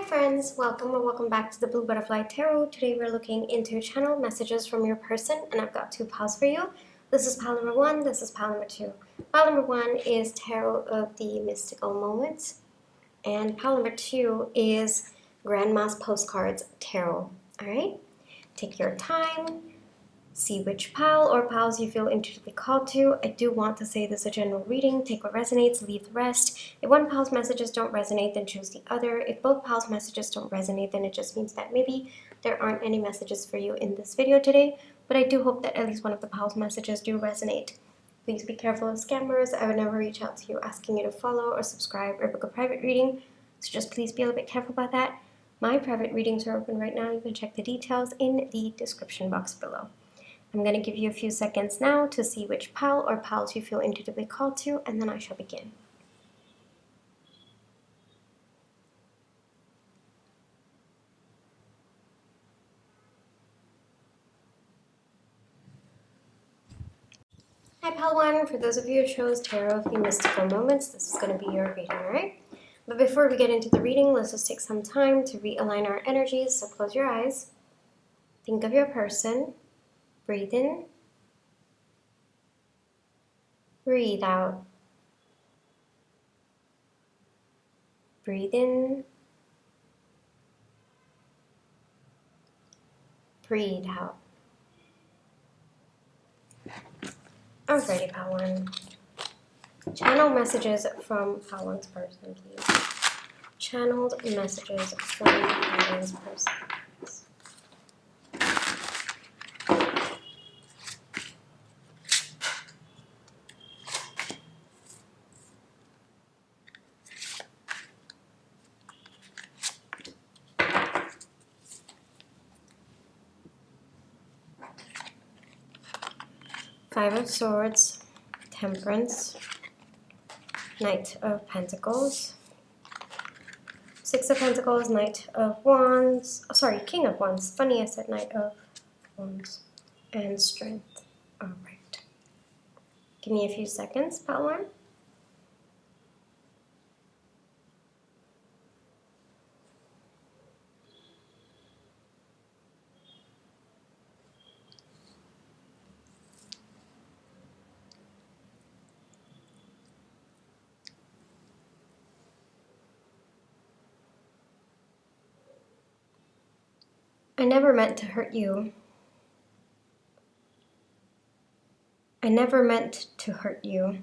friends, welcome or welcome back to the Blue Butterfly Tarot. Today we're looking into channel messages from your person, and I've got two piles for you. This is pile number one, this is pile number two. Pile number one is Tarot of the Mystical Moments, and pile number two is Grandma's Postcards Tarot. Alright, take your time, see which pile or piles you feel intuitively called to. I do want to say this is a general reading. Take what resonates, leave the rest. If one pile's messages don't resonate, then choose the other. If both piles' messages don't resonate, then it just means that maybe there aren't any messages for you in this video today, but I do hope that at least one of the piles' messages do resonate. Please be careful of scammers. I would never reach out to you asking you to follow or subscribe or book a private reading, so just please be a little bit careful about that. My private readings are open right now. You can check the details in the description box below. I'm going to give you a few seconds now to see which pile or piles you feel intuitively called to, and then I shall begin. Hi pile one, for those of you who chose Tarot of the Mystical Moments, this is going to be your reading, alright? But before we get into the reading, let's just take some time to realign our energies, so close your eyes. Think of your person. Breathe in. Breathe out. Breathe in. Breathe out. Alrighty, pile one. Channel messages from pile one's person, please. Channeled messages from pile one's person. Five of Swords, Temperance, Knight of Pentacles, Six of Pentacles, Knight of Wands, King of Wands. Funny I said Knight of Wands, and Strength. Alright. Give me a few seconds, pile one. I never meant to hurt you. I never meant to hurt you.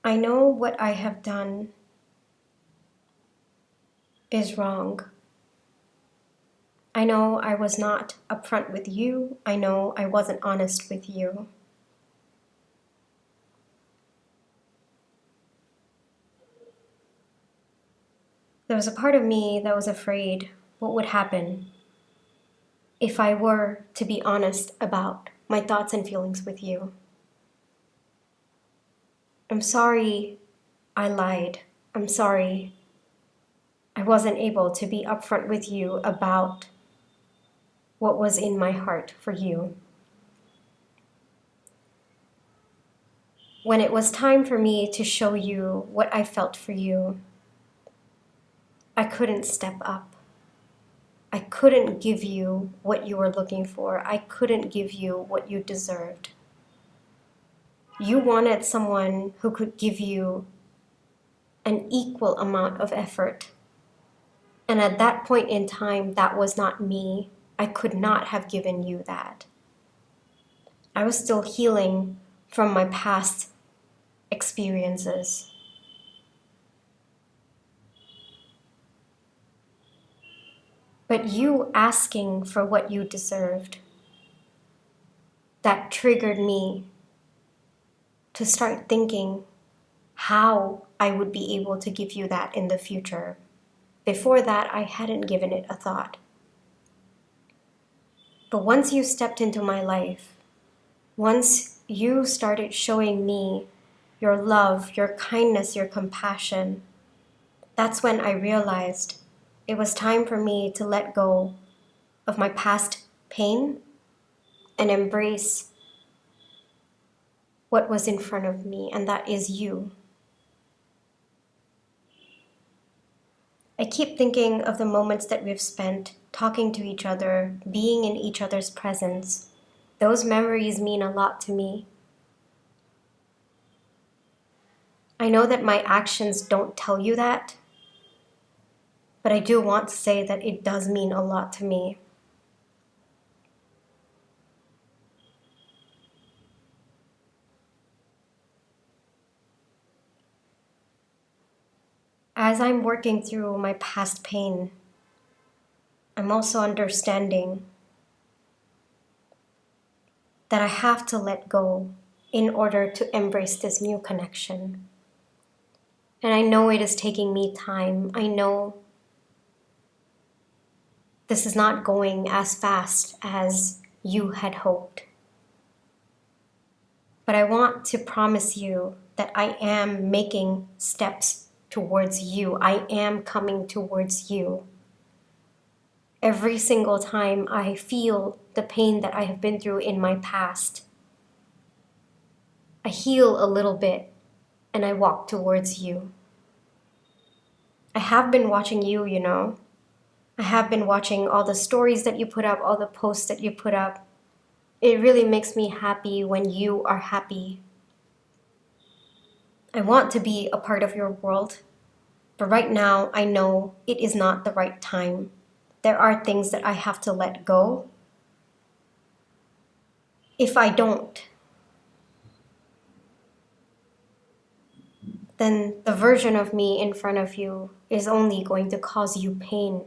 I know what I have done is wrong. I know I was not upfront with you. I know I wasn't honest with you. There was a part of me that was afraid what would happen if I were to be honest about my thoughts and feelings with you. I'm sorry I lied. I'm sorry I wasn't able to be upfront with you about what was in my heart for you. When it was time for me to show you what I felt for you, I couldn't step up. I couldn't give you what you were looking for. I couldn't give you what you deserved. You wanted someone who could give you an equal amount of effort. And at that point in time, that was not me. I could not have given you that. I was still healing from my past experiences. But you asking for what you deserved, that triggered me to start thinking how I would be able to give you that in the future. Before that, I hadn't given it a thought. But once you stepped into my life, once you started showing me your love, your kindness, your compassion, that's when I realized it was time for me to let go of my past pain and embrace what was in front of me, and that is you. I keep thinking of the moments that we've spent talking to each other, being in each other's presence. Those memories mean a lot to me. I know that my actions don't tell you that, but I do want to say that it does mean a lot to me. As I'm working through my past pain, I'm also understanding that I have to let go in order to embrace this new connection. And I know it is taking me time. I know this is not going as fast as you had hoped. But I want to promise you that I am making steps towards you. I am coming towards you. Every single time I feel the pain that I have been through in my past, I heal a little bit and I walk towards you. I have been watching you, you know. I have been watching all the stories that you put up, all the posts that you put up. It really makes me happy when you are happy. I want to be a part of your world, but right now I know it is not the right time. There are things that I have to let go. If I don't, then the version of me in front of you is only going to cause you pain.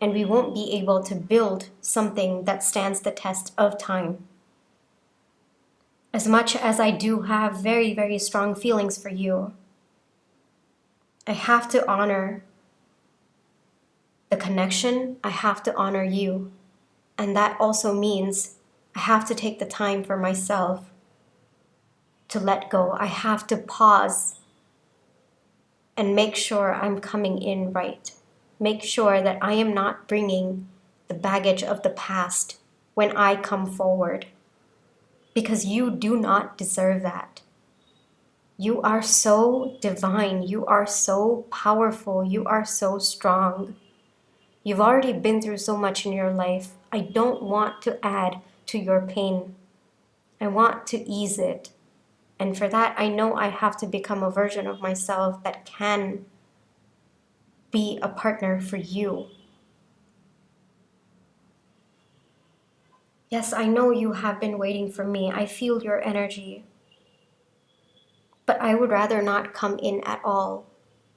And we won't be able to build something that stands the test of time. As much as I do have very, very strong feelings for you, I have to honor the connection. I have to honor you. And that also means I have to take the time for myself to let go. I have to pause and make sure I'm coming in right. Make sure that I am not bringing the baggage of the past when I come forward. Because you do not deserve that. You are so divine. You are so powerful. You are so strong. You've already been through so much in your life. I don't want to add to your pain. I want to ease it. And for that, I know I have to become a version of myself that can be a partner for you. Yes, I know you have been waiting for me. I feel your energy. But I would rather not come in at all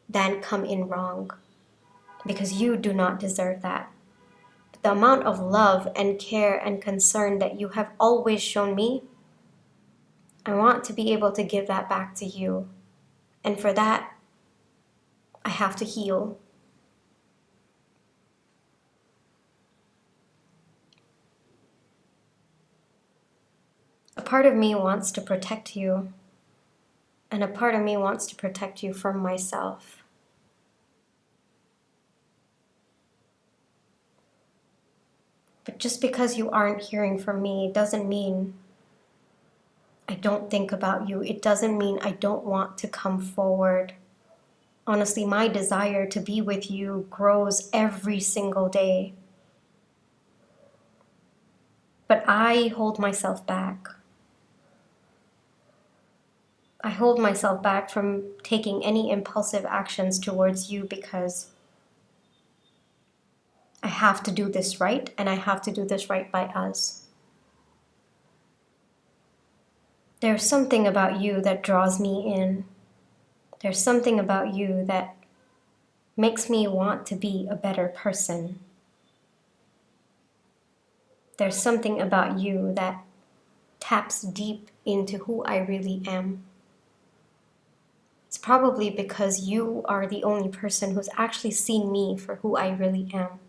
than come in wrong, because you do not deserve that. The amount of love and care and concern that you have always shown me, I want to be able to give that back to you. And for that, I have to heal. A part of me wants to protect you, and a part of me wants to protect you from myself. But just because you aren't hearing from me doesn't mean I don't think about you. It doesn't mean I don't want to come forward. Honestly, my desire to be with you grows every single day. But I hold myself back. I hold myself back from taking any impulsive actions towards you because I have to do this right, and I have to do this right by us. There's something about you that draws me in. There's something about you that makes me want to be a better person. There's something about you that taps deep into who I really am. It's probably because you are the only person who's actually seen me for who I really am.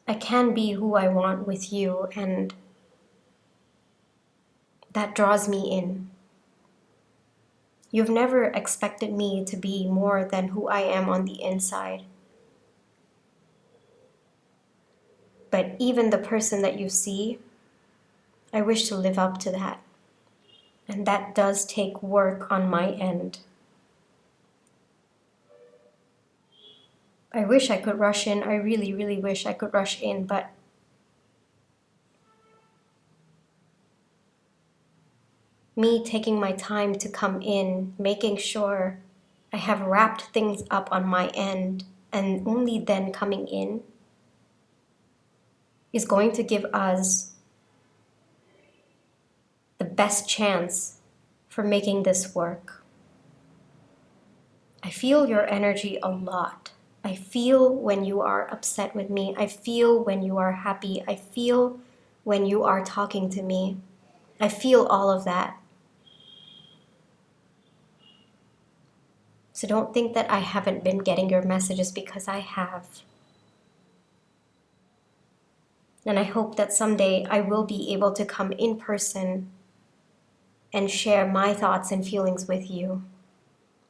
I can be who I want with you, and that draws me in. You've never expected me to be more than who I am on the inside. But even the person that you see, I wish to live up to that. And that does take work on my end. I wish I could rush in. I really, really wish I could rush in, but me taking my time to come in, making sure I have wrapped things up on my end, and only then coming in is going to give us the best chance for making this work. I feel your energy a lot. I feel when you are upset with me. I feel when you are happy. I feel when you are talking to me. I feel all of that. So don't think that I haven't been getting your messages, because I have. And I hope that someday I will be able to come in person and share my thoughts and feelings with you.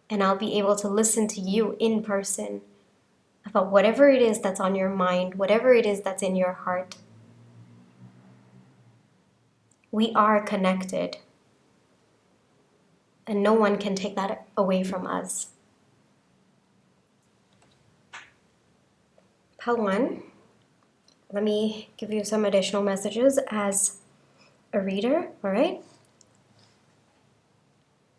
And I'll be able to listen to you in person about whatever it is that's on your mind, whatever it is that's in your heart. We are connected, and no one can take that away from us. Pile 1, let me give you some additional messages as a reader, all right?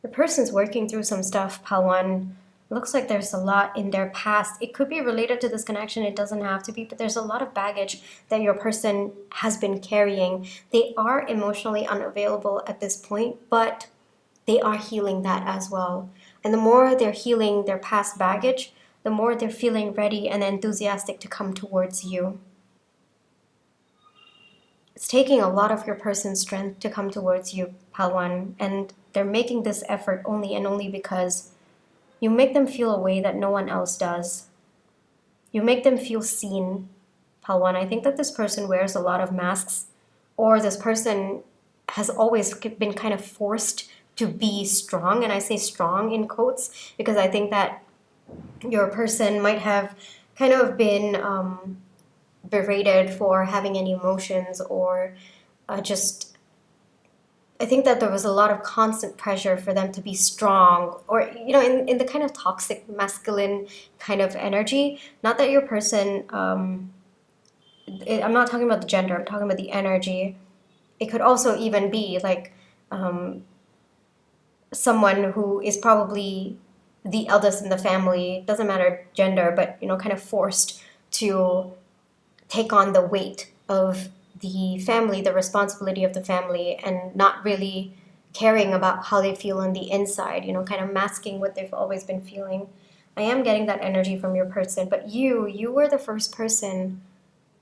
The person's working through some stuff, Pile 1. Looks like there's a lot in their past. It could be related to this connection. It doesn't have to be, but there's a lot of baggage that your person has been carrying. They are emotionally unavailable at this point, but they are healing that as well. And the more they're healing their past baggage, the more they're feeling ready and enthusiastic to come towards you. It's taking a lot of your person's strength to come towards you, Pile 1, and they're making this effort only and only because you make them feel a way that no one else does. You make them feel seen, Pile 1. I think that this person wears a lot of masks, or this person has always been kind of forced to be strong, and I say strong in quotes because I think that your person might have kind of been berated for having any emotions, or I think that there was a lot of constant pressure for them to be strong, or, in the kind of toxic masculine kind of energy. Not that your person, I'm not talking about the gender, I'm talking about the energy. It could also even be like someone who is probably the eldest in the family, doesn't matter gender, but, kind of forced to take on the weight of the family, the responsibility of the family, and not really caring about how they feel on the inside, kind of masking what they've always been feeling. I am getting that energy from your person, but you were the first person,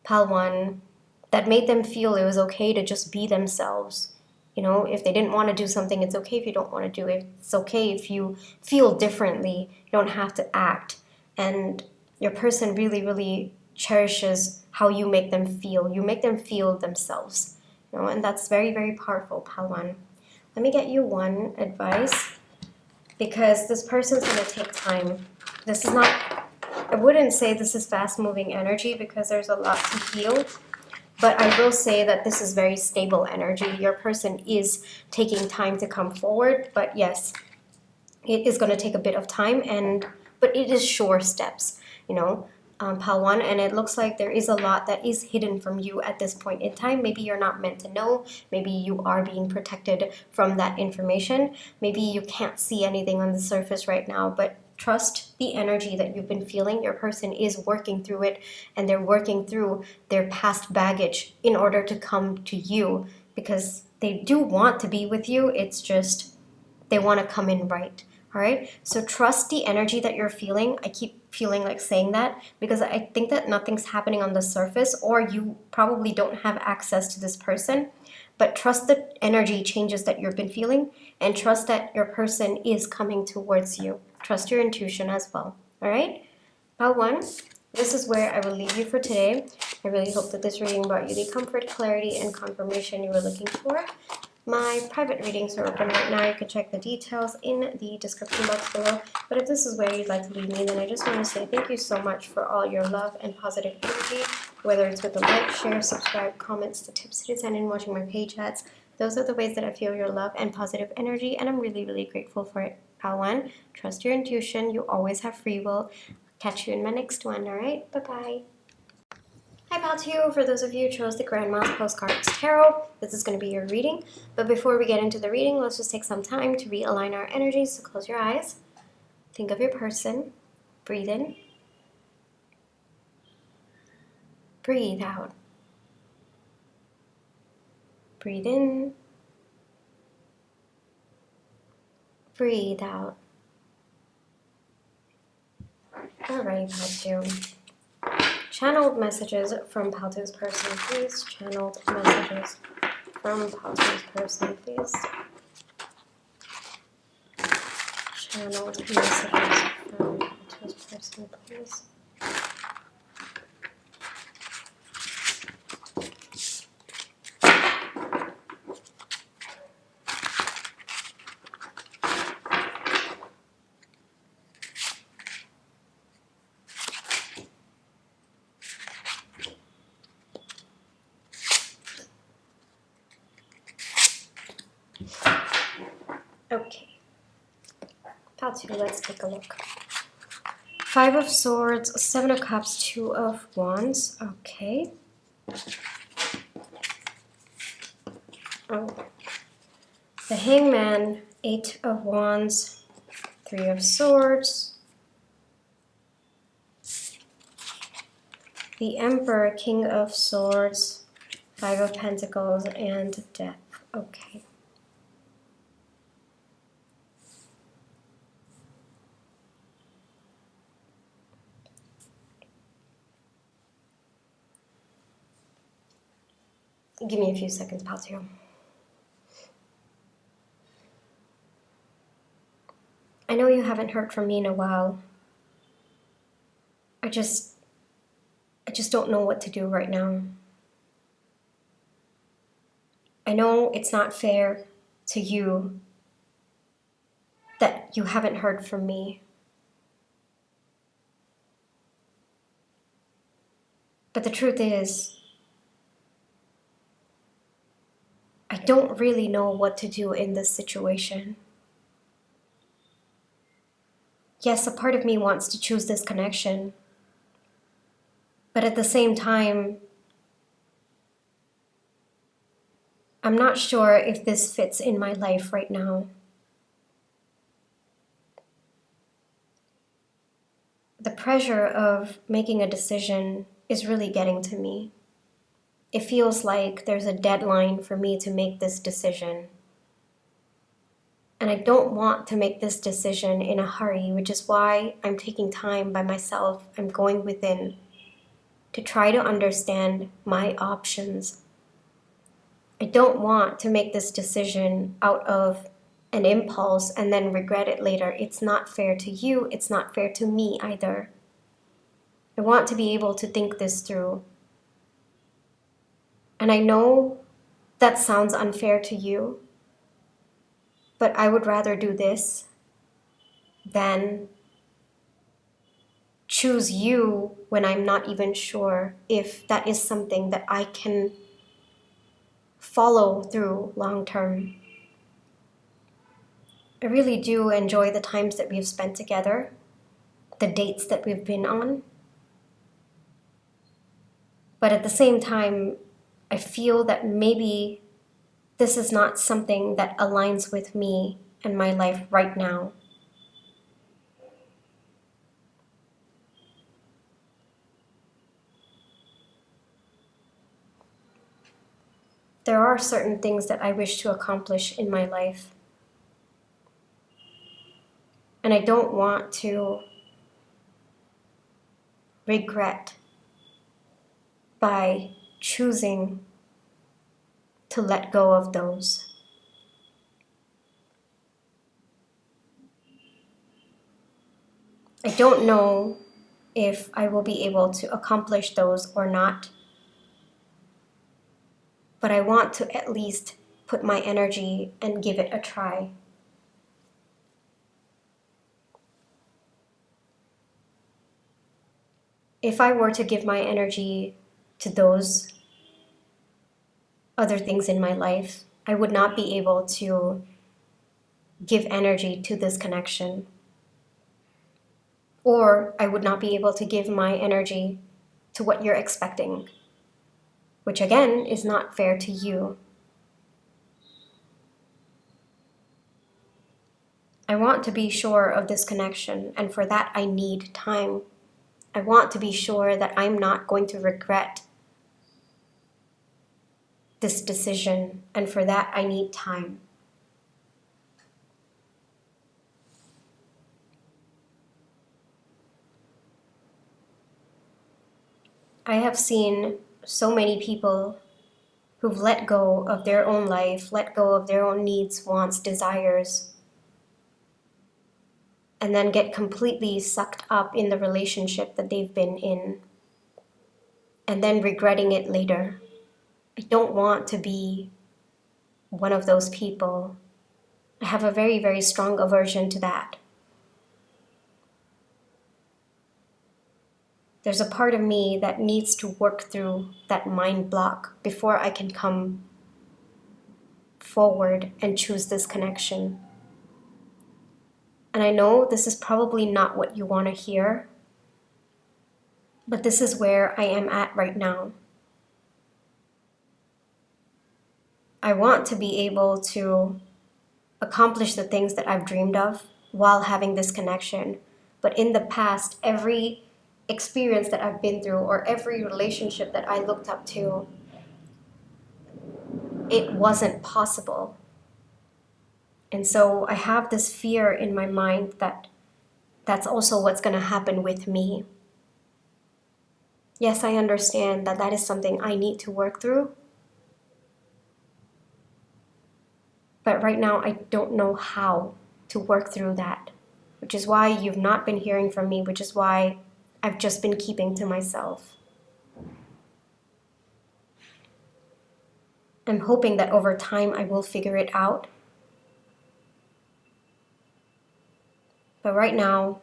Pile 1, that made them feel it was okay to just be themselves. If they didn't want to do something, it's okay if you don't want to do it. It's okay if you feel differently. You don't have to act. And your person really, really cherishes how you make them feel. You make them feel themselves. And that's very, very powerful, Pile 1. Let me get you one advice, because this person's going to take time. This is not, I wouldn't say this is fast-moving energy because there's a lot to heal. But I will say that this is very stable energy. Your person is taking time to come forward, but yes, it is going to take a bit of time, but it is sure steps, Pile 1, and it looks like there is a lot that is hidden from you at this point in time. Maybe you're not meant to know. Maybe you are being protected from that information. Maybe you can't see anything on the surface right now, but trust the energy that you've been feeling. Your person is working through it, and they're working through their past baggage in order to come to you, because they do want to be with you. It's just they want to come in right. All right, so trust the energy that you're feeling. I keep feeling like saying that because I think that nothing's happening on the surface, or you probably don't have access to this person. But trust the energy changes that you've been feeling, and trust that your person is coming towards you. Trust your intuition as well. All right, Pile 1, this is where I will leave you for today. I really hope that this reading brought you the comfort, clarity, and confirmation you were looking for. My private readings are open right now. You can check the details in the description box below. But if this is where you'd like to leave me, then I just want to say thank you so much for all your love and positive energy, whether it's with a like, share, subscribe, comments, the tips to send in, watching my page ads. Those are the ways that I feel your love and positive energy, and I'm really, really grateful for it. Pile 1, trust your intuition. You always have free will. catch you in my next one, alright? Bye-bye. Hi pal to you. For those of you who chose the Grandma's Postcards Tarot, this is going to be your reading. But before we get into the reading, let's just take some time to realign our energies. So close your eyes. Think of your person. Breathe in. Breathe out. Breathe in. Breathe out. Alright, Paltu. Channeled messages from Paltu's person, please. Channeled messages from Paltu's person, please. Channeled messages from Paltu's person, please. Okay. Paltu, let's take a look. 5 of Swords, 7 of Cups, 2 of Wands. Okay. Oh. The Hangman, 8 of Wands, 3 of Swords. The Emperor, King of Swords, 5 of Pentacles, and Death. Okay. Give me a few seconds, Paltu. I know you haven't heard from me in a while. I just don't know what to do right now. I know it's not fair to you that you haven't heard from me. But the truth is, I don't really know what to do in this situation. Yes, a part of me wants to choose this connection, but at the same time, I'm not sure if this fits in my life right now. The pressure of making a decision is really getting to me. It feels like there's a deadline for me to make this decision. And I don't want to make this decision in a hurry, which is why I'm taking time by myself. I'm going within to try to understand my options. I don't want to make this decision out of an impulse and then regret it later. It's not fair to you. It's not fair to me either. I want to be able to think this through. And I know that sounds unfair to you, but I would rather do this than choose you when I'm not even sure if that is something that I can follow through long term. I really do enjoy the times that we've spent together, the dates that we've been on. But at the same time, I feel that maybe this is not something that aligns with me and my life right now. There are certain things that I wish to accomplish in my life. And I don't want to regret by choosing to let go of those. I don't know if I will be able to accomplish those or not, but I want to at least put my energy and give it a try. If I were to give my energy to those other things in my life, I would not be able to give energy to this connection. or I would not be able to give my energy to what you're expecting, which again is not fair to you. I want to be sure of this connection, and for that I need time. I want to be sure that I'm not going to regret this decision, and for that I need time. I have seen so many people who've let go of their own life, let go of their own needs, wants, desires, and then get completely sucked up in the relationship that they've been in, and then regretting it later. I don't want to be one of those people. I have a very, very strong aversion to that. There's a part of me that needs to work through that mind block before I can come forward and choose this connection. And I know this is probably not what you want to hear, but this is where I am at right now. I want to be able to accomplish the things that I've dreamed of while having this connection. But in the past, every experience that I've been through or every relationship that I looked up to, it wasn't possible. And so I have this fear in my mind that that's also what's going to happen with me. Yes, I understand that that is something I need to work through. But right now, I don't know how to work through that, which is why you've not been hearing from me, which is why I've just been keeping to myself. I'm hoping that over time I will figure it out. But right now,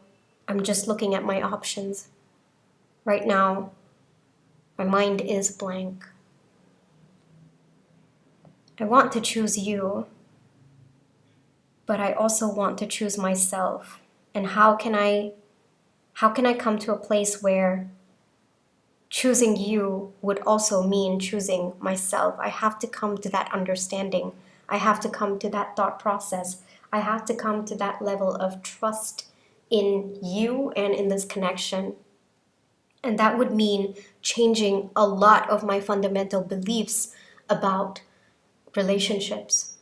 I'm just looking at my options. Right now, my mind is blank. I want to choose you, but I also want to choose myself. And how can I come to a place where choosing you would also mean choosing myself? I have to come to that understanding. I have to come to that thought process. I have to come to that level of trust in you and in this connection. And that would mean changing a lot of my fundamental beliefs about relationships.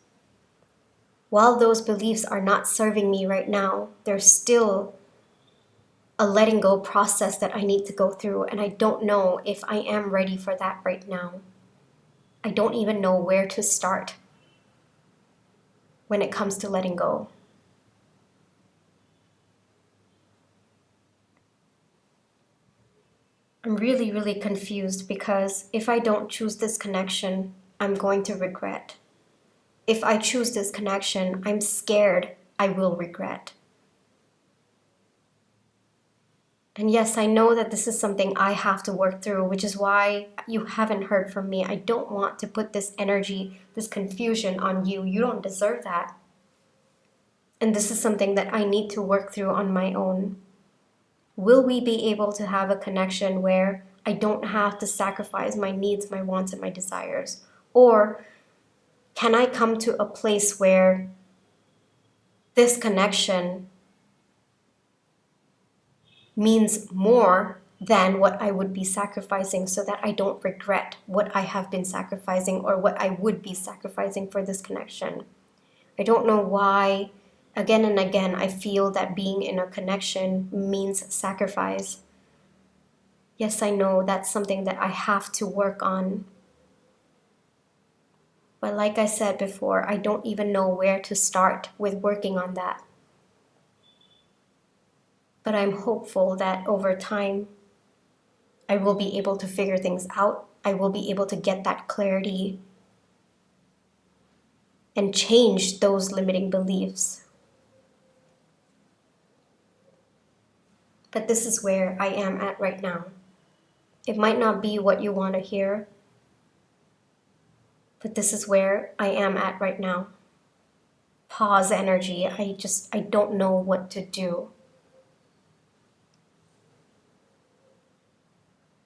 While those beliefs are not serving me right now, there's still a letting go process that I need to go through, and I don't know if I am ready for that right now. I don't even know where to start when it comes to letting go. I'm really, really confused because if I don't choose this connection, I'm going to regret. If I choose this connection, I'm scared I will regret. And yes, I know that this is something I have to work through, which is why you haven't heard from me. I don't want to put this energy, this confusion on you. You don't deserve that. And this is something that I need to work through on my own. Will we be able to have a connection where I don't have to sacrifice my needs, my wants, and my desires? Or can I come to a place where this connection means more than what I would be sacrificing, so that I don't regret what I have been sacrificing or what I would be sacrificing for this connection? I don't know why again and again I feel that being in a connection means sacrifice. Yes, I know that's something that I have to work on. But like I said before, I don't even know where to start with working on that. But I'm hopeful that over time, I will be able to figure things out. I will be able to get that clarity and change those limiting beliefs. But this is where I am at right now. It might not be what you want to hear, but this is where I am at right now. Pause energy. I don't know what to do.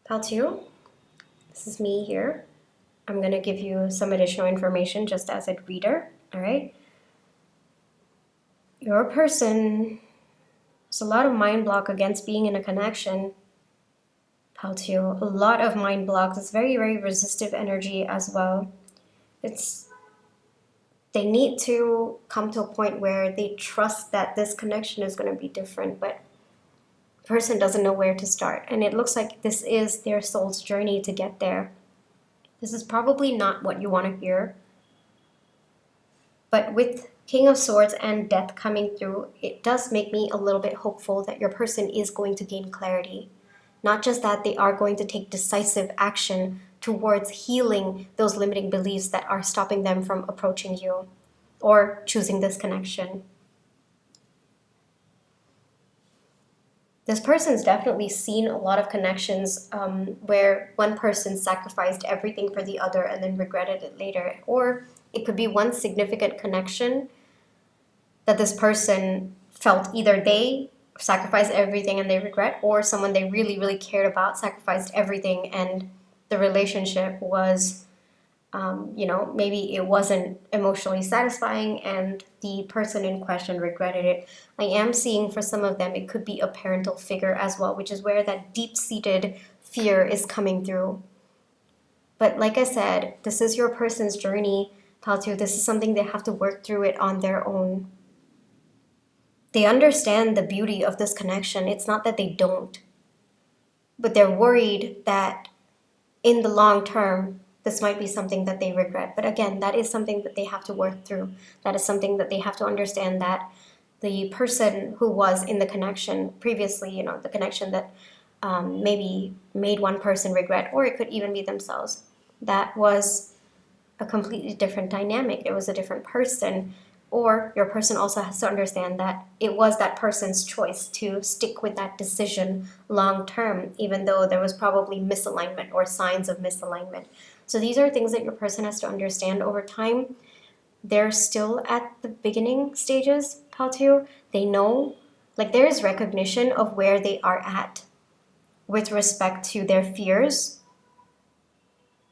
Pal 2, this is me here. I'm going to give you some additional information just as a reader, all right? Your person, there's a lot of mind block against being in a connection. Pal 2, a lot of mind blocks. It's very, very resistive energy as well. They need to come to a point where they trust that this connection is going to be different, but the person doesn't know where to start. And it looks like this is their soul's journey to get there. This is probably not what you want to hear. But with King of Swords and Death coming through, it does make me a little bit hopeful that your person is going to gain clarity. Not just that, they are going to take decisive action towards healing those limiting beliefs that are stopping them from approaching you or choosing this connection. This person's definitely seen a lot of connections where one person sacrificed everything for the other and then regretted it later. Or it could be one significant connection that this person felt either they sacrificed everything and they regret, or someone they really, really cared about sacrificed everything and the relationship was, maybe it wasn't emotionally satisfying and the person in question regretted it. I am seeing for some of them it could be a parental figure as well, which is where that deep-seated fear is coming through. But like I said, this is your person's journey, Pal 2. This is something they have to work through it on their own. They understand the beauty of this connection. It's not that they don't, but they're worried that in the long term, this might be something that they regret. But again, that is something that they have to work through. That is something that they have to understand, that the person who was in the connection previously, the connection that maybe made one person regret, or it could even be themselves, that was a completely different dynamic. It was a different person. Or your person also has to understand that it was that person's choice to stick with that decision long term, even though there was probably misalignment or signs of misalignment. So these are things that your person has to understand over time. They're still at the beginning stages, Pal 2. They know, there is recognition of where they are at with respect to their fears,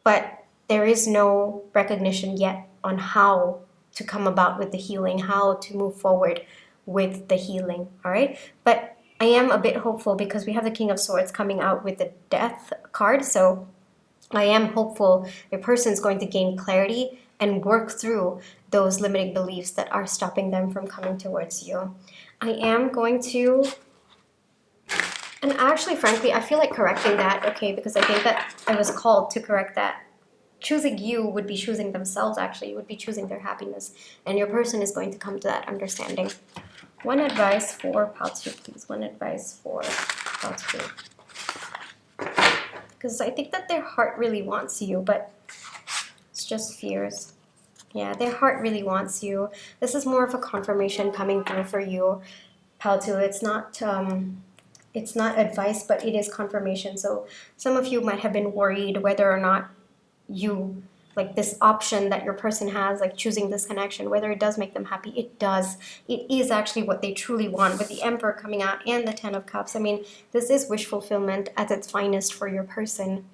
but there is no recognition yet on how to come about with the healing, how to move forward with the healing, all right? But I am a bit hopeful because we have the King of Swords coming out with the Death card, so I am hopeful your person is going to gain clarity and work through those limiting beliefs that are stopping them from coming towards you. I am going to, and actually, frankly, I feel like correcting that, okay, because I think that I was called to correct that. Choosing you would be choosing themselves, actually. You would be choosing their happiness. And your person is going to come to that understanding. One advice for Pal 2, please. One advice for Pal 2. Because I think that their heart really wants you, but it's just fears. Yeah, their heart really wants you. This is more of a confirmation coming through for you, Pal 2. It's not advice, but it is confirmation. So some of you might have been worried whether or not you, this option that your person has, choosing this connection, whether it does make them happy. It does. It is actually what they truly want, with the Emperor coming out and the Ten of Cups. I mean, this is wish fulfillment at its finest for your person.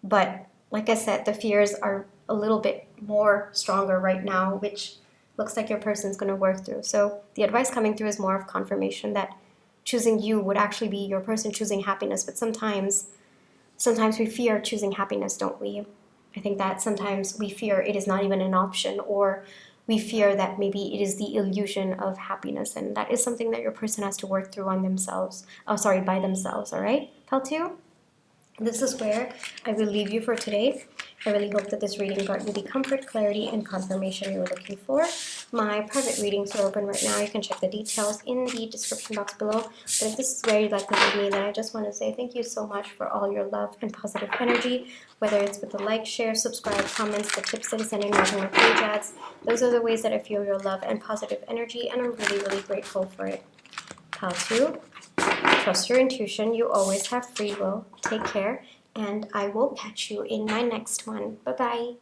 But like I said, the fears are a little bit more stronger right now, which looks like your person's going to work through. So the advice coming through is more of confirmation that choosing you would actually be your person choosing happiness. But sometimes we fear choosing happiness, don't we? I think that sometimes we fear it is not even an option, or we fear that maybe it is the illusion of happiness, and that is something that your person has to work through on themselves. By themselves, all right, Pal 2? This is where I will leave you for today. I really hope that this reading brought you the comfort, clarity, and confirmation you were looking for. My private readings are open right now. You can check the details in the description box below. But if this is where you'd like to leave me, then I just want to say thank you so much for all your love and positive energy, whether it's with the like, share, subscribe, comments, the tips that I send in, watching my page ads. Those are the ways that I feel your love and positive energy, and I'm really, really grateful for it. Pal 2, trust your intuition. You always have free will. Take care, and I will catch you in my next one. Bye-bye.